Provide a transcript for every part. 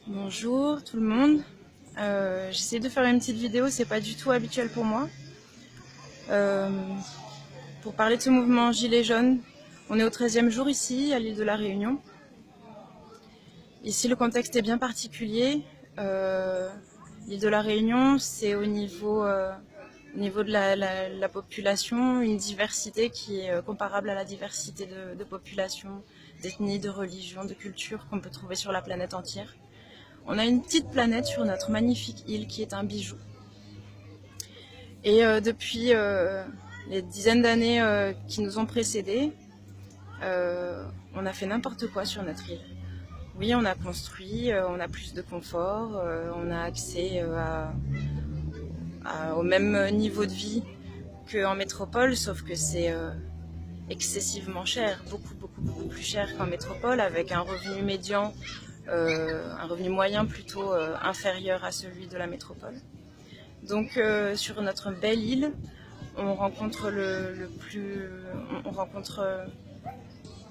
Bonjour tout le monde. J'essaie de faire une petite vidéo, c'est pas du tout habituel pour moi. Pour parler de ce mouvement Gilets jaunes, on est au 13e jour ici, à l'île de la Réunion. Ici, le contexte est bien particulier. L'île de la Réunion, c'est au niveau de la population, une diversité qui est comparable à la diversité de population, d'ethnie, de religion, de culture qu'on peut trouver sur la planète entière. On a une petite planète sur notre magnifique île qui est un bijou. Et depuis les dizaines d'années qui nous ont précédés, on a fait n'importe quoi sur notre île. Oui, on a construit, on a plus de confort, on a accès au même niveau de vie qu'en métropole, sauf que c'est excessivement cher, beaucoup plus cher qu'en métropole, avec un revenu médian, un revenu moyen plutôt inférieur à celui de la métropole. Donc sur notre belle île, on rencontre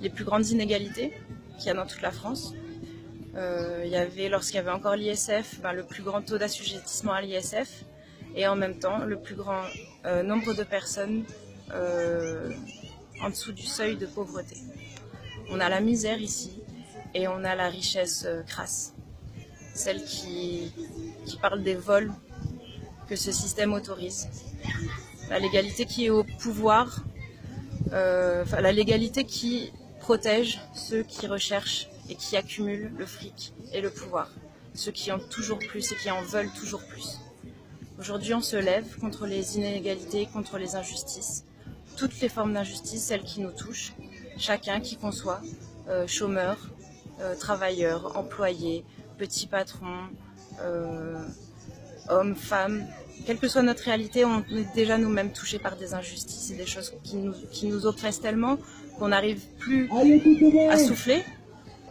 les plus grandes inégalités qu'il y a dans toute la France. Lorsqu'il y avait encore l'ISF, le plus grand taux d'assujettissement à l'ISF, et en même temps le plus grand nombre de personnes en dessous du seuil de pauvreté. On a la misère ici et on a la richesse crasse, celle qui parle des vols que ce système autorise. La légalité qui est au pouvoir, la légalité qui protège ceux qui recherchent et qui accumulent le fric et le pouvoir, ceux qui ont toujours plus et qui en veulent toujours plus. Aujourd'hui, on se lève contre les inégalités, contre les injustices, toutes les formes d'injustice, celles qui nous touchent, chacun qui qu'on soit, chômeur, travailleur, employé, petit patron, homme, femme, quelle que soit notre réalité, on est déjà nous-mêmes touchés par des injustices et des choses qui nous oppressent tellement qu'on n'arrive plus à souffler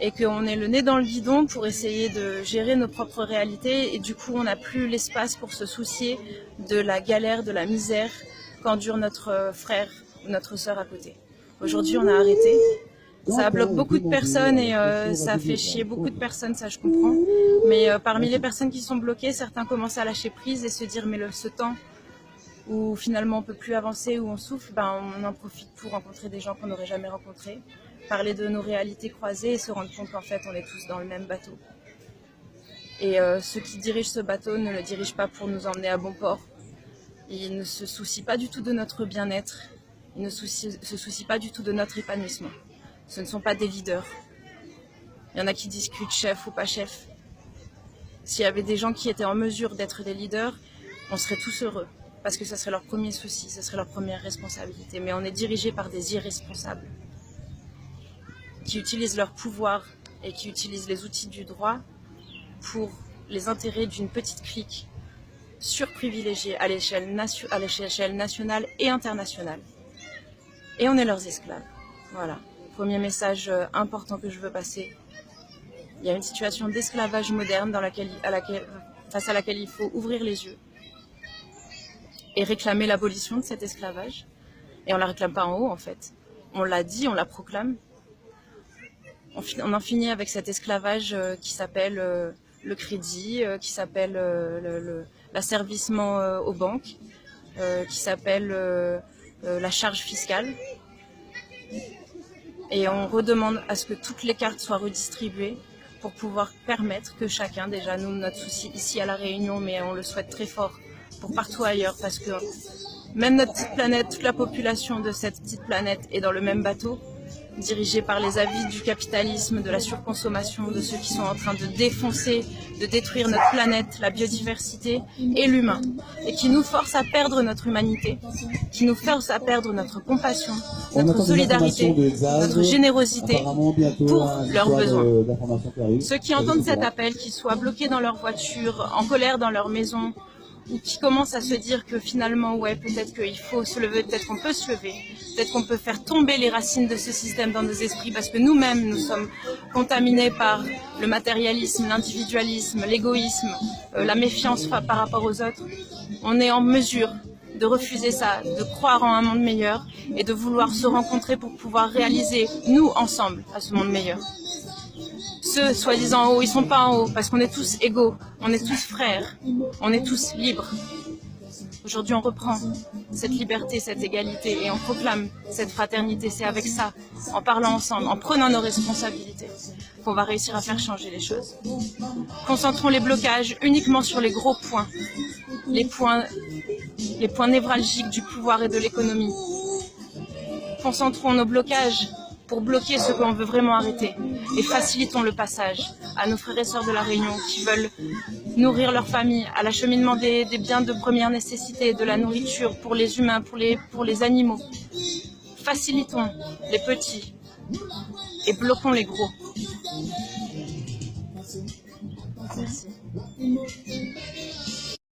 et qu'on est le nez dans le guidon pour essayer de gérer nos propres réalités, et du coup on n'a plus l'espace pour se soucier de la galère, de la misère qu'endure notre frère ou notre sœur à côté. Aujourd'hui on a arrêté. Ça bloque beaucoup de personnes et ça fait chier beaucoup de personnes, ça je comprends. Mais parmi les personnes qui sont bloquées, certains commencent à lâcher prise et se dire mais ce temps où finalement on peut plus avancer, où on souffle, on en profite pour rencontrer des gens qu'on n'aurait jamais rencontrés, parler de nos réalités croisées et se rendre compte qu'en fait on est tous dans le même bateau. Et ceux qui dirigent ce bateau ne le dirigent pas pour nous emmener à bon port. Ils ne se soucient pas du tout de notre bien-être, ils ne se soucient pas du tout de notre épanouissement. Ce ne sont pas des leaders. Il y en a qui discutent chef ou pas chef. S'il y avait des gens qui étaient en mesure d'être des leaders, on serait tous heureux, parce que ce serait leur premier souci, ce serait leur première responsabilité. Mais on est dirigé par des irresponsables qui utilisent leur pouvoir et qui utilisent les outils du droit pour les intérêts d'une petite clique surprivilégiée à l'échelle nationale et internationale. Et on est leurs esclaves. Voilà. Premier message important que je veux passer. Il y a une situation d'esclavage moderne face à laquelle il faut ouvrir les yeux et réclamer l'abolition de cet esclavage. Et on ne la réclame pas en haut en fait. On l'a dit, on la proclame. On en finit avec cet esclavage qui s'appelle le crédit, qui s'appelle l'asservissement aux banques, qui s'appelle la charge fiscale. Et on redemande à ce que toutes les cartes soient redistribuées pour pouvoir permettre que chacun, déjà nous, notre souci ici à La Réunion, mais on le souhaite très fort pour partout ailleurs, parce que même notre petite planète, toute la population de cette petite planète est dans le même bateau, dirigée par les avis du capitalisme, de la surconsommation, de ceux qui sont en train de défoncer, de détruire notre planète, la biodiversité et l'humain, et qui nous forcent à perdre notre humanité, qui nous forcent à perdre notre compassion, notre solidarité, notre générosité pour leurs besoins. Ceux qui entendent cet appel, qui soient bloqués dans leur voiture, en colère dans leur maison, ou qui commencent à se dire que finalement, ouais, peut-être qu'il faut se lever, peut-être qu'on peut se lever, peut-être qu'on peut faire tomber les racines de ce système dans nos esprits, parce que nous-mêmes, nous sommes contaminés par le matérialisme, l'individualisme, l'égoïsme, la méfiance par rapport aux autres. On est en mesure de refuser ça, de croire en un monde meilleur et de vouloir se rencontrer pour pouvoir réaliser, nous, ensemble, à ce monde meilleur. ceux soi-disant en haut, ils sont pas en haut parce qu'on est tous égaux, on est tous frères, on est tous libres. Aujourd'hui, on reprend cette liberté, cette égalité et on proclame cette fraternité. C'est avec ça, en parlant ensemble, en prenant nos responsabilités, qu'on va réussir à faire changer les choses. Concentrons les blocages uniquement sur les gros points, les points névralgiques du pouvoir et de l'économie. Concentrons nos blocages pour bloquer ce qu'on veut vraiment arrêter et facilitons le passage à nos frères et sœurs de la Réunion qui veulent nourrir leur famille, à l'acheminement des biens de première nécessité, de la nourriture pour les humains, pour les animaux. Facilitons les petits et bloquons les gros. Merci.